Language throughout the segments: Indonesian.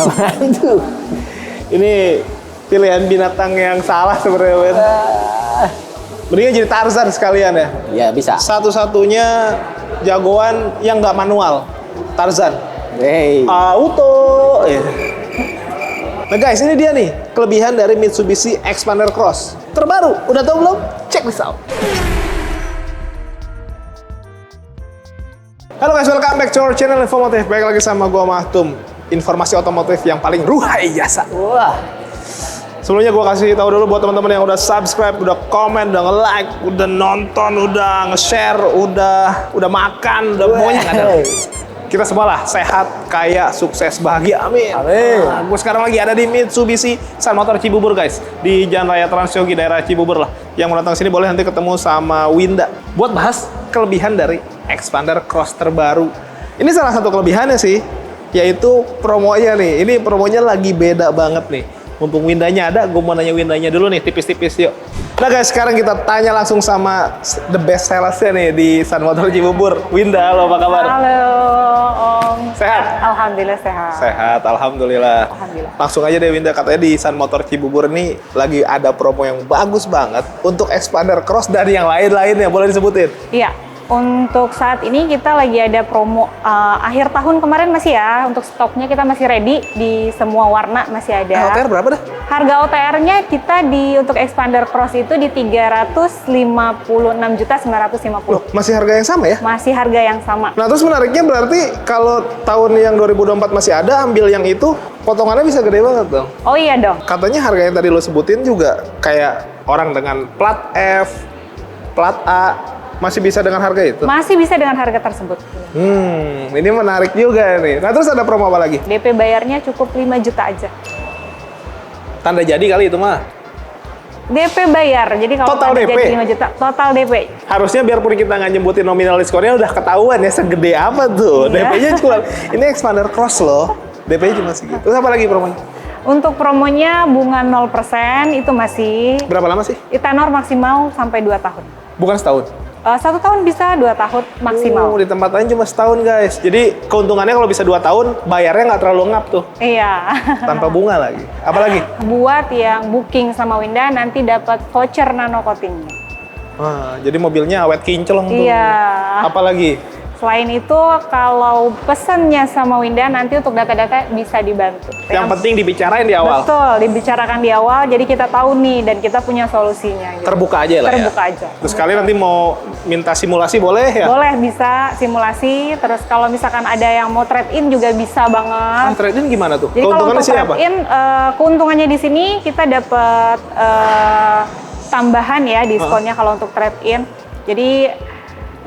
Mantu. Ini pilihan binatang yang salah sebenarnya, Win. Mendingan jadi Tarzan sekalian ya. Ya bisa. Satu-satunya jagoan yang nggak manual, Tarzan. Hey. Auto. Nah guys, ini dia nih kelebihan dari Mitsubishi Xpander Cross terbaru. Udah tahu belum? Check this out. Halo guys, welcome back to our channel Infomotif. Baik lagi sama gua Mahtum. Informasi otomotif yang paling ruhai jasa. Wah. Sebelumnya gue kasih tahu dulu buat teman-teman yang udah subscribe, udah komen, udah nge-like, udah nonton, udah nge-share, udah makan, udah pokoknya nggak ada. Kita semua lah sehat, kaya, sukses, bahagia, amin. Amin. Nah, gue sekarang lagi ada di Mitsubishi Sun Motor Cibubur guys, di Jalan Raya Transyogi daerah Cibubur lah. Yang mau datang sini boleh nanti ketemu sama Winda buat bahas kelebihan dari Xpander Cross terbaru. Ini salah satu kelebihannya sih, yaitu promonya nih. Ini promonya lagi beda banget nih. Mumpung Windanya ada, gue mau nanya Windanya dulu nih, tipis-tipis yuk. Nah guys, sekarang kita tanya langsung sama the best salesnya nih di Sun Motor Cibubur. Winda, halo, apa kabar? Halo, Om. Sehat? Alhamdulillah sehat. Sehat, alhamdulillah. Alhamdulillah. Langsung aja deh Winda, katanya di Sun Motor Cibubur nih lagi ada promo yang bagus banget untuk Xpander Cross dan yang lain-lainnya, boleh disebutin? Iya, untuk saat ini kita lagi ada promo akhir tahun kemarin masih ya. Untuk stoknya kita masih ready di semua warna masih ada. OTR berapa dah? Harga OTR-nya kita untuk Xpander Cross itu di 356.950. Loh, masih harga yang sama ya? Masih harga yang sama. Nah terus menariknya berarti kalau tahun yang 2024 masih ada, ambil yang itu, potongannya bisa gede banget dong. Oh iya dong. Katanya harga yang tadi lo sebutin juga kayak orang dengan plat F, plat A, masih bisa dengan harga itu? Masih bisa dengan harga tersebut. Ini menarik juga nih. Nah terus ada promo apa lagi? DP bayarnya cukup 5 juta aja. Tanda jadi kali itu mah. DP bayar, jadi kalau Total tanda DP? jadi 5 juta, total DP. Harusnya biarpun kita nggak nyebutin nominal diskonnya udah ketahuan ya segede apa tuh. Iya. DP-nya cuma, ini Xpander Cross loh. DP-nya cuma segitu. Terus apa lagi promonya? Untuk promonya bunga 0% itu masih Berapa lama sih? tenor maksimal sampai 2 tahun. Bukan setahun? 1 tahun bisa, 2 tahun maksimal. Di tempat lain cuma setahun guys. Jadi keuntungannya kalau bisa 2 tahun, bayarnya nggak terlalu ngap tuh. Iya. Tanpa bunga lagi. Apalagi? Buat yang booking sama Winda nanti dapat voucher nano coating. Wah, jadi mobilnya awet kinclong tuh. Iya. Apalagi? Selain itu, kalau pesennya sama Winda nanti untuk data-data bisa dibantu. Yang penting dibicarain di awal. Betul, dibicarakan di awal, jadi kita tahu nih dan kita punya solusinya. Gitu. Terbuka aja lah Terbuka ya. aja. Terus kalian nanti mau minta simulasi boleh ya? Boleh, bisa simulasi. Terus kalau misalkan ada yang mau trade-in juga bisa banget. Trade-in gimana tuh? Jadi kalau Keuntungannya untuk sih apa? trade-in, keuntungannya di sini kita dapat tambahan ya diskonnya kalau untuk trade-in. Jadi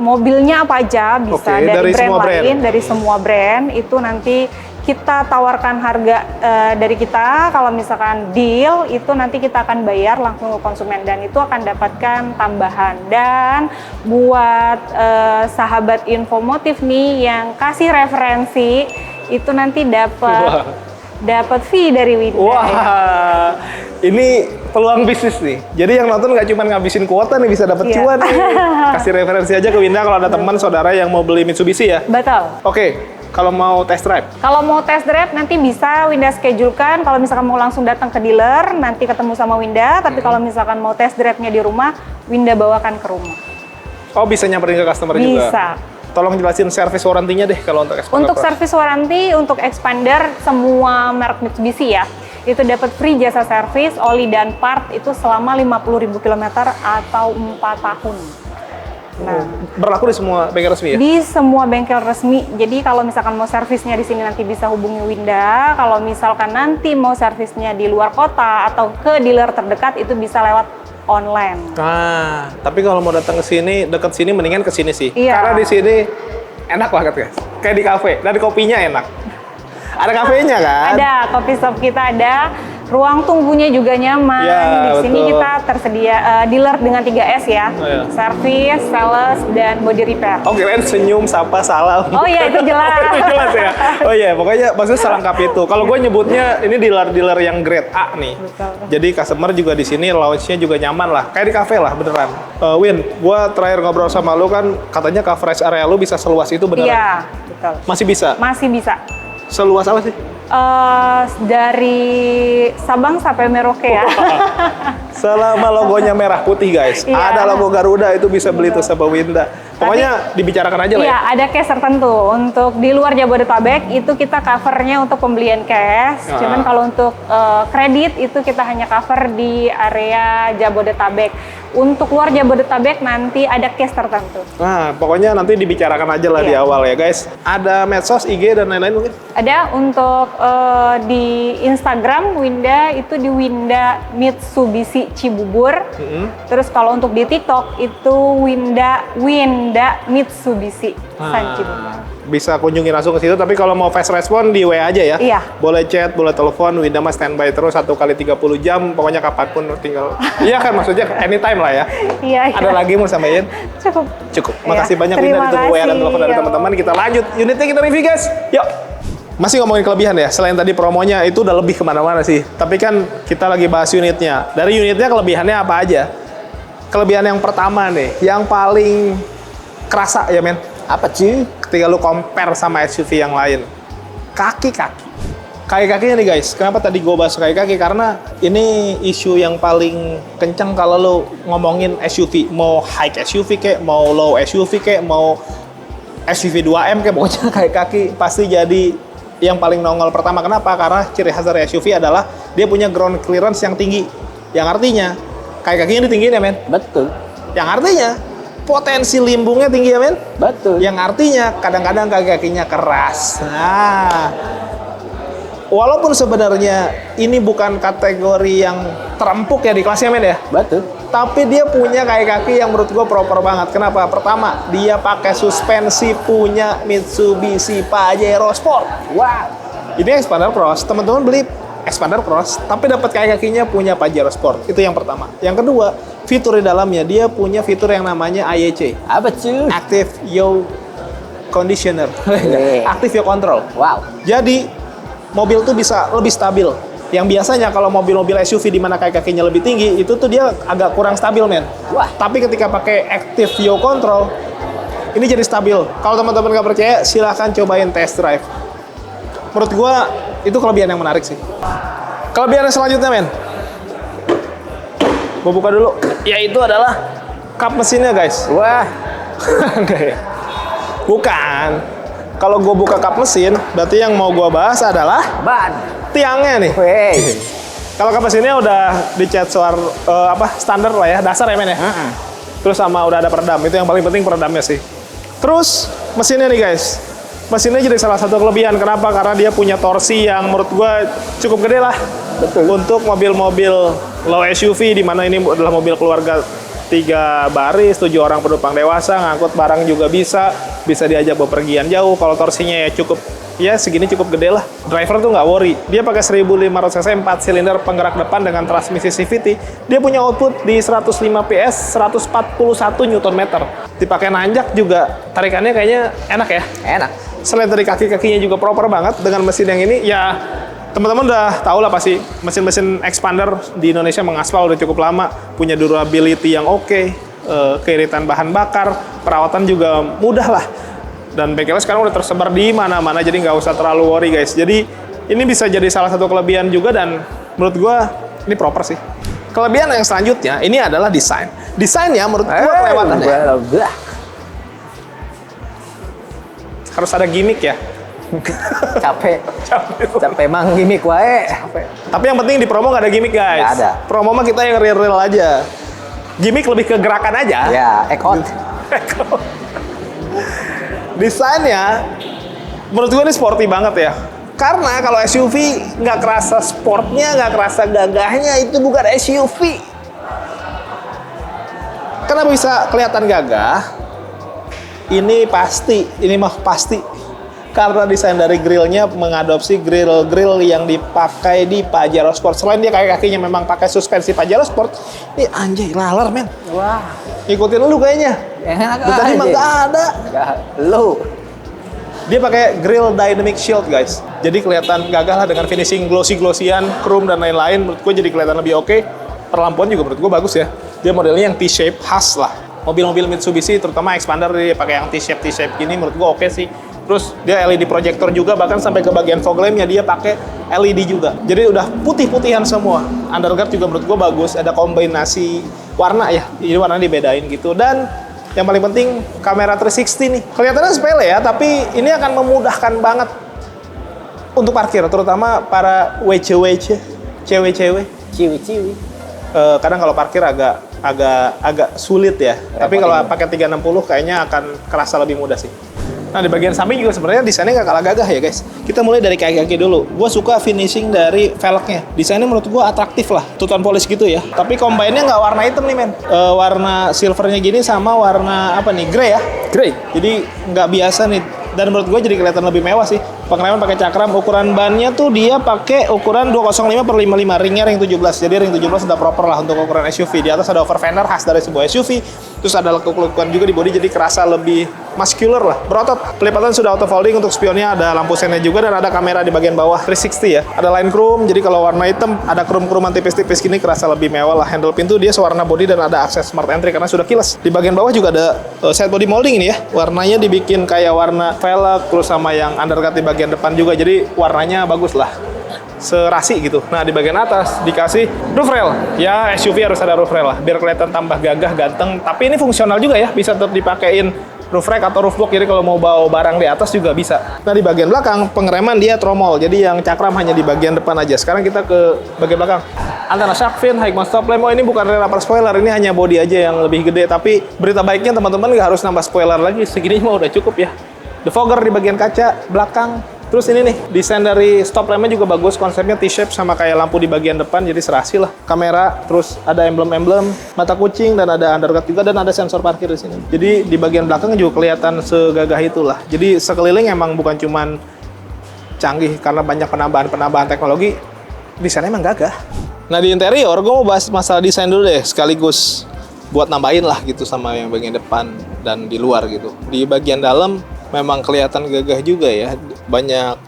mobilnya apa aja bisa dari dari brand semua brand. lain, dari semua brand itu nanti kita tawarkan harga dari kita. Kalau misalkan deal itu nanti kita akan bayar langsung ke konsumen dan itu akan dapatkan tambahan. Dan buat sahabat Infomotif nih yang kasih referensi itu nanti dapat fee dari Winda. Wah, ini peluang bisnis nih. Jadi yang nonton nggak cuma ngabisin kuota nih, bisa dapat Iya. cuan nih. Kasih referensi aja ke Winda kalau ada teman saudara yang mau beli Mitsubishi ya. Betul. Oke, kalau mau test drive. Kalau mau test drive nanti bisa Winda schedulekan. Kalau misalkan mau langsung datang ke dealer, nanti ketemu sama Winda. Tapi kalau misalkan mau test drive-nya di rumah, Winda bawakan ke rumah. Oh, bisa nyamperin ke customer juga? Bisa. Tolong jelasin service warantinya deh kalau untuk Xpander Untuk Cross. servis waranti, untuk Xpander, semua merek Mitsubishi ya, itu dapat free jasa servis, oli dan part itu selama 50.000 km atau 4 tahun. Nah, Berlaku di semua bengkel resmi ya? di semua bengkel resmi. Jadi kalau misalkan mau servisnya di sini nanti bisa hubungi Winda. Kalau misalkan nanti mau servisnya di luar kota atau ke dealer terdekat itu bisa lewat online. Nah, tapi kalau mau datang ke sini, dekat sini mendingan ke sini sih. Iya. Karena di sini enak banget guys. Kayak di kafe, dan kopinya enak. Ada kafenya kan? Ada, coffee shop kita ada. Ruang tunggunya juga nyaman. Ya, Di sini betul. kita tersedia dealer dengan 3S ya. Oh, ya. Service, sales, dan body repair. Oh kirain senyum, sapa, salam. Oh iya, itu jelas. Oh, itu jelas ya? Oh iya, pokoknya maksudnya selengkap itu. Kalau gue nyebutnya, ini dealer-dealer yang grade A nih. Betul. Jadi customer juga di sini lounge-nya juga nyaman lah. Kayak di cafe lah, beneran. Win, gue terakhir ngobrol sama lu kan, katanya coverage area lu bisa seluas itu beneran? Iya, betul. Masih bisa? Masih bisa. Seluas apa sih? Dari Sabang sampai Merauke ya. Selama logonya merah putih guys, Iya. ada logo Garuda itu bisa beli tuh sama Winda. Pokoknya dibicarakan aja lah Iya, ya. ada cash tertentu. Untuk di luar Jabodetabek itu kita covernya untuk pembelian cash. Ah. Cuman kalau untuk kredit itu kita hanya cover di area Jabodetabek. Untuk luar Jabodetabek nanti ada cash tertentu. Nah, pokoknya nanti dibicarakan aja lah di Iya. awal ya guys. Ada medsos, IG dan lain-lain mungkin. Ada untuk di Instagram Winda itu di Winda Mitsubishi Cibubur. Terus kalau untuk di TikTok itu Winda Mitsubishi San Cibubur. Bisa kunjungi langsung ke situ, tapi kalau mau fast respon di WA aja ya. Iya. Boleh chat, boleh telepon, Winda mah standby terus 1 kali 30 jam, pokoknya kapanpun tinggal. Iya kan, maksudnya anytime lah ya. Iya, iya. Ada lagi mau sampaikan? Cukup. Cukup. Iya. Makasih banyak Winda Terima ditunggu WA dan kasih. telepon dari Ya. teman-teman. Kita lanjut, unitnya kita review guys. Yuk. Masih ngomongin kelebihan ya, selain tadi promonya itu udah lebih kemana-mana sih. Tapi kan kita lagi bahas unitnya. Dari unitnya kelebihannya apa aja? Kelebihan yang pertama nih, yang paling kerasa ya men. Apa cuy? Ketika lu compare sama SUV yang lain. Kaki-kaki. Kaki-kakinya nih guys, kenapa tadi gue bahas kaki-kaki? Karena ini isu yang paling kencang kalau lu ngomongin SUV. Mau high SUV kek, mau low SUV kek, mau SUV 2M kek, pokoknya kaki-kaki pasti jadi yang paling nongol pertama. Kenapa? Karena ciri khas dari SUV adalah dia punya ground clearance yang tinggi. Yang artinya, kaki-kakinya ditinggiin ya men? Betul. Yang artinya, potensi limbungnya tinggi ya men? Betul. Yang artinya kadang-kadang kaki-kakinya keras. Nah, walaupun sebenarnya ini bukan kategori yang terempuk ya di kelasnya men ya, Betul. tapi dia punya kaki-kaki yang menurut gue proper banget. Kenapa? Pertama, dia pakai suspensi punya Mitsubishi Pajero Sport. Wow. Ini Expander Cross. Teman-teman beli Expander Cross, tapi dapat kaki-kakinya punya Pajero Sport. Itu yang pertama. Yang kedua, fitur di dalamnya dia punya fitur yang namanya AYC. Apa cuy? Active Yaw Conditioner. Active Yaw Control. Wow. Jadi mobil tuh bisa lebih stabil. Yang biasanya kalau mobil-mobil SUV di mana kaki-kakinya lebih tinggi, itu tuh dia agak kurang stabil, men. Wah. Tapi ketika pakai Active Yaw Control, ini jadi stabil. Kalau teman-teman nggak percaya, silahkan cobain test drive. Menurut gua itu kelebihan yang menarik sih. Kelebihan yang selanjutnya, men. Gua buka dulu. Yaitu adalah kap mesinnya, guys. Wah. Oke. Bukan. Kalau gue buka kap mesin, berarti yang mau gue bahas adalah Ban. tiangnya nih. Wey. Kalau kap mesinnya udah dicat suar standar lah ya, dasar ya men ya. Terus sama udah ada peredam, itu yang paling penting peredamnya sih. Terus mesinnya nih guys, mesinnya jadi salah satu kelebihan. Kenapa? Karena dia punya torsi yang menurut gue cukup gede lah. Betul. Untuk mobil-mobil low SUV, di mana ini adalah mobil keluarga 3 baris, 7 orang penumpang dewasa, ngangkut barang juga bisa diajak bepergian jauh. Kalau torsinya ya cukup, ya segini cukup gede lah. Driver tuh nggak worry. Dia pakai 1500 cc 4 silinder penggerak depan dengan transmisi CVT. Dia punya output di 105 PS, 141 Nm. Dipakai nanjak juga tarikannya kayaknya enak ya. Enak. Selain dari kaki-kakinya juga proper banget dengan mesin yang ini, ya teman-teman udah tahu lah pasti mesin-mesin expander di Indonesia mengaspal udah cukup lama, punya durability yang oke, keiritan bahan bakar, perawatan juga mudah lah. Dan bengkelnya sekarang udah tersebar di mana-mana, jadi nggak usah terlalu worry guys. Jadi ini bisa jadi salah satu kelebihan juga dan menurut gua ini proper sih. Kelebihan yang selanjutnya ini adalah desain. Desainnya menurut gua kelewatan ya. Blah. Harus ada gimmick ya. Capek. Emang gimmick wae. Tapi yang penting di promo nggak ada gimmick guys. Nggak ada. Promo mah kita yang real-real aja. Gimmick lebih ke gerakan aja. Ya, ekot. Desainnya menurut gue ini sporty banget ya. Karena kalau SUV nggak kerasa sportnya, nggak kerasa gagahnya, itu bukan SUV. Kenapa bisa kelihatan gagah? Ini mah pasti. Karena desain dari grillnya mengadopsi grill yang dipakai di Pajero Sport. Selain dia kaki-kakinya memang pakai suspensi Pajero Sport, ini anjay laler men. Wah. Ngikutin lu kayaknya. Enak Tadi mah aja. nggak ada. Nggak. Lu. Dia pakai grill dynamic shield guys. Jadi kelihatan gagah lah dengan finishing glossy-glossyan, chrome dan lain-lain. Menurut gue jadi kelihatan lebih oke. Perlampuan juga menurut gue bagus ya. Dia modelnya yang T-shape khas lah. Mobil-mobil Mitsubishi terutama Expander dia pakai yang T-shape gini menurut gue oke sih. Terus dia LED projector juga, bahkan sampai ke bagian fog lampnya dia pakai LED juga. Jadi udah putih-putihan semua. Underguard juga menurut gue bagus, ada kombinasi warna ya, jadi warnanya dibedain gitu. Dan yang paling penting kamera 360 nih. Kelihatannya sepele ya, tapi ini akan memudahkan banget untuk parkir, terutama para WC-WC, cewek-cewek. Ciwi-ciwi. Kadang kalau parkir agak sulit ya. Tapi kalau pakai 360 kayaknya akan kerasa lebih mudah sih. Nah, di bagian samping juga sebenarnya desainnya nggak kalah gagah ya guys. Kita mulai dari kaki-kaki dulu. Gue suka finishing dari velgnya. Desainnya menurut gue atraktif lah. Two-tone polish gitu ya. Tapi combine-nya nggak warna hitam nih men. Warna silvernya gini sama warna apa nih? Grey ya? Grey. Jadi nggak biasa nih. Dan menurut gue jadi kelihatan lebih mewah sih. Pengereman pakai cakram. Ukuran bannya tuh dia pakai ukuran 205/55. Ringnya ring 17. Jadi ring 17 udah proper lah untuk ukuran SUV. Di atas ada over fender khas dari sebuah SUV. Terus ada lekuk-lekukan juga di bodi, jadi kerasa lebih muscular lah, berotot. Pelipatan sudah auto folding, untuk spionnya ada lampu sennya juga, dan ada kamera di bagian bawah 360 ya. Ada line chrome, jadi kalau warna hitam ada chrome-chromean tipis-tipis gini kerasa lebih mewah lah. Handle pintu dia sewarna body dan ada akses smart entry karena sudah keyless. Di bagian bawah juga ada side body molding ini ya. Warnanya dibikin kayak warna velg, terus sama yang undercut di bagian depan juga, jadi warnanya bagus lah. Serasi gitu. Nah, di bagian atas dikasih roof rail. Ya, SUV harus ada roof rail lah, biar kelihatan tambah gagah, ganteng. Tapi ini fungsional juga ya, bisa tetap dipakein roof rack atau roof box, jadi kalau mau bawa barang di atas juga bisa. Nah, di bagian belakang, pengereman dia tromol, jadi yang cakram hanya di bagian depan aja. Sekarang kita ke bagian belakang. Antara shark fin, high mount stop lamp. Oh, ini bukan rear upper spoiler, ini hanya body aja yang lebih gede. Tapi berita baiknya teman-teman nggak harus nambah spoiler lagi, segini mah udah cukup ya. Defogger di bagian kaca belakang. Terus ini nih, desain dari stop lampnya juga bagus, konsepnya T-shape sama kayak lampu di bagian depan, jadi serasi lah. Kamera, terus ada emblem-emblem, mata kucing, dan ada undercut juga, dan ada sensor parkir di sini. Jadi di bagian belakang juga kelihatan segagah itulah. Jadi sekeliling emang bukan cuman canggih karena banyak penambahan teknologi, desainnya emang gagah. Nah, di interior, gue mau bahas masalah desain dulu deh, sekaligus buat nambahin lah gitu sama yang bagian depan dan di luar gitu. Di bagian dalam memang kelihatan gagah juga ya, banyak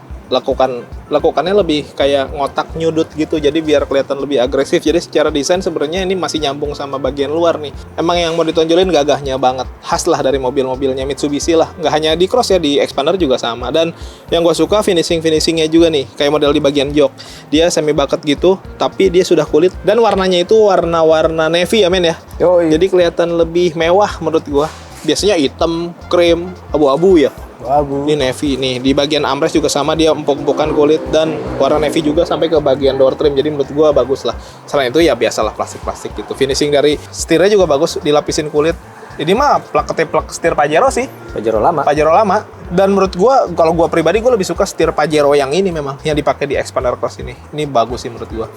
lekukannya lebih kayak ngotak nyudut gitu, jadi biar kelihatan lebih agresif. Jadi secara desain sebenarnya ini masih nyambung sama bagian luar nih. Emang yang mau ditonjolin gagahnya banget, khas lah dari mobil-mobilnya Mitsubishi lah. Nggak hanya di Cross ya, di Expander juga sama. Dan yang gue suka finishingnya juga nih, kayak model di bagian jok, dia semi bucket gitu, tapi dia sudah kulit dan warnanya itu warna navy ya men ya. Yoi. Jadi kelihatan lebih mewah menurut gue. Biasanya hitam, krim, abu-abu ya. Abu. Ini navy nih, di bagian armrest juga sama, dia empuk-empukan kulit dan warna navy juga sampai ke bagian door trim, jadi menurut gua bagus lah. Selain itu ya biasalah plastik-plastik gitu. Finishing dari setirnya juga bagus, dilapisin kulit. Ini mah plak setir Pajero sih. Pajero lama. Dan menurut gua, kalau gua pribadi gua lebih suka setir Pajero yang ini memang, yang dipakai di Expander Cross ini. Ini bagus sih menurut gua.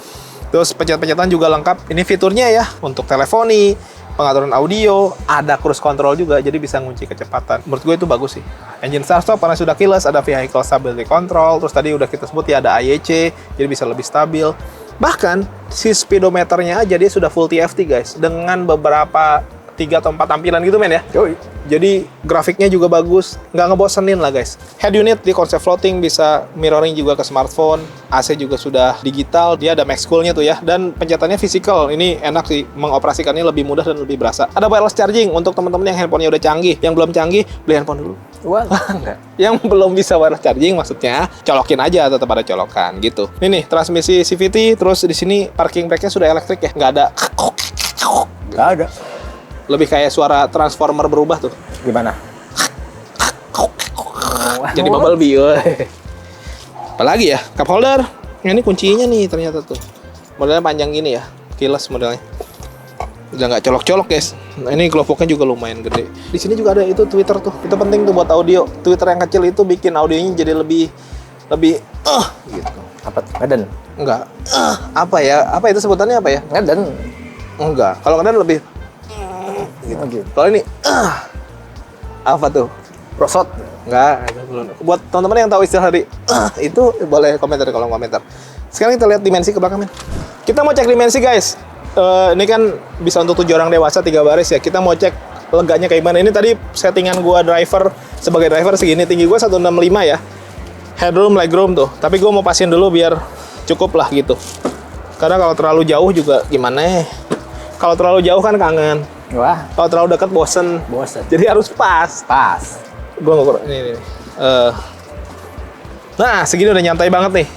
Terus pencet-pencetan juga lengkap. Ini fiturnya ya, untuk teleponi, pengaturan audio, ada cruise control juga, jadi bisa ngunci kecepatan. Menurut gue itu bagus sih. Engine start stop karena sudah keyless, ada vehicle stability control, terus tadi udah kita sebut ya ada IEC, jadi bisa lebih stabil. Bahkan si speedometernya aja dia sudah full TFT guys, dengan beberapa 3 atau 4 tampilan gitu men ya. Yoi. Jadi grafiknya juga bagus, nggak ngebosenin lah guys. Head unit di konsep floating, bisa mirroring juga ke smartphone. AC juga sudah digital, dia ada max cool-nya tuh ya. Dan pencetannya physical, ini enak sih, mengoperasikannya lebih mudah dan lebih berasa. Ada wireless charging untuk teman-teman yang handphonenya udah canggih. Yang belum canggih, beli handphone dulu. Wah, enggak. Yang belum bisa wireless charging maksudnya, colokin aja, tetap ada colokan gitu. Ini nih, transmisi CVT, terus di sini parking brake-nya sudah elektrik ya, nggak ada. Enggak ada. Lebih kayak suara transformer berubah tuh. Gimana? Jadi Bumblebee. Apalagi ya, cup holder. Ini kuncinya nih ternyata tuh. Modelnya panjang gini ya, keyless modelnya. Udah nggak colok-colok guys. Nah, ini glove-nya juga lumayan gede. Di sini juga ada itu tweeter tuh. Itu penting tuh buat audio. Tweeter yang kecil itu bikin audionya jadi lebih gitu. Apa? Ngeden. Enggak. Apa ya? Apa itu sebutannya apa ya? Ngeden. Enggak. Kalau ngeden lebih gitu. Kalau ini apa tuh? Rosot. Enggak, buat teman-teman yang tahu istilah dari itu boleh komentar di kolom komentar. Sekarang kita lihat dimensi ke belakang men. Kita mau cek dimensi guys. Ini kan bisa untuk 7 orang dewasa 3 baris ya. Kita mau cek leganya kayak gimana. Ini tadi settingan gua sebagai driver segini, tinggi gua 165 ya. Headroom, legroom tuh. Tapi gua mau pasien dulu biar cukup lah gitu. Karena kalau terlalu jauh juga gimana ya. Kalau terlalu jauh kan kangen. Wah, Kalau terlalu dekat bosen. bosan. Jadi harus pas. Pas. Gua ngukur ini. Nah, segini udah nyantai banget nih.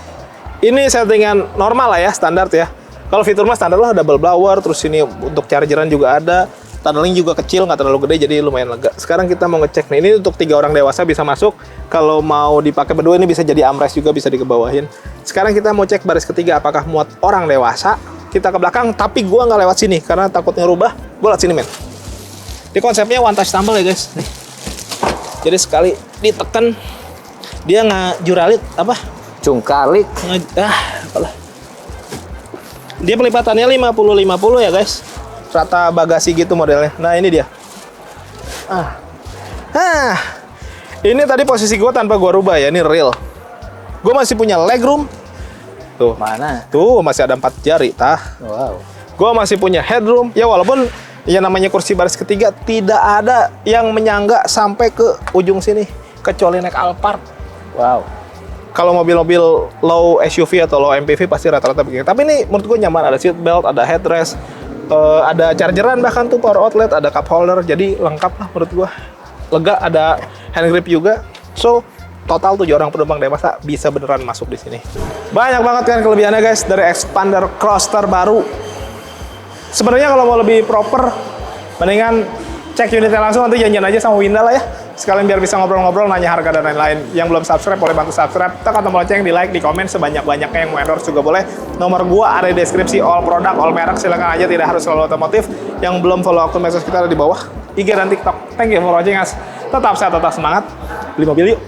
Ini settingan normal lah ya, standar ya. Kalau fitur mah standar lah, double blower, terus ini untuk chargeran juga ada. Tunneling juga kecil, nggak terlalu gede, jadi lumayan lega. Sekarang kita mau ngecek nih, ini untuk 3 orang dewasa bisa masuk. Kalau mau dipakai berdua ini bisa jadi armrest juga, bisa dikebawahin. Sekarang kita mau cek baris ketiga, apakah muat orang dewasa. Kita ke belakang, tapi gua nggak lewat sini karena takut ngerubah. Gua lewat sini, men. Ini konsepnya one touch tumble ya, guys. Nih. Jadi sekali ditekan, dia ngajuralit apa? Cungkalik. Apalah. Dia pelipatannya 50-50 ya, guys. Rata bagasi gitu modelnya. Nah, ini dia. Ini tadi posisi gue tanpa gue rubah ya, ini real. Gue masih punya legroom. Tuh. Mana? Tuh, masih ada 4 jari, tah. Wow. Gue masih punya headroom. Ya walaupun yang namanya kursi baris ketiga tidak ada yang menyangga sampai ke ujung sini. Kecuali naik Alphard. Wow. Kalau mobil-mobil low SUV atau low MPV pasti rata-rata begini. Tapi ini menurut gue nyaman. Ada seat belt, ada headrest, ada chargeran bahkan tuh, power outlet, ada cup holder. Jadi lengkap lah menurut gue. Lega, ada hand grip juga. So, total 7 orang penumpang dewasa bisa beneran masuk di sini. Banyak banget kan kelebihannya, guys, dari Xpander Cross terbaru. Sebenarnya kalau mau lebih proper, mendingan cek unitnya langsung, nanti janjian aja sama Winda lah ya. Sekalian biar bisa ngobrol-ngobrol, nanya harga dan lain-lain. Yang belum subscribe boleh bantu subscribe, tekan tombol lonceng, di like, di komen sebanyak-banyaknya. Yang mau endorse juga boleh. Nomor gua ada di deskripsi, all produk, all merek, silakan aja, tidak harus selalu otomotif. Yang belum follow akun medsos kita ada di bawah, IG dan TikTok. Thank you for watching us. Tetap sehat, tetap semangat. Beli mobil yuk.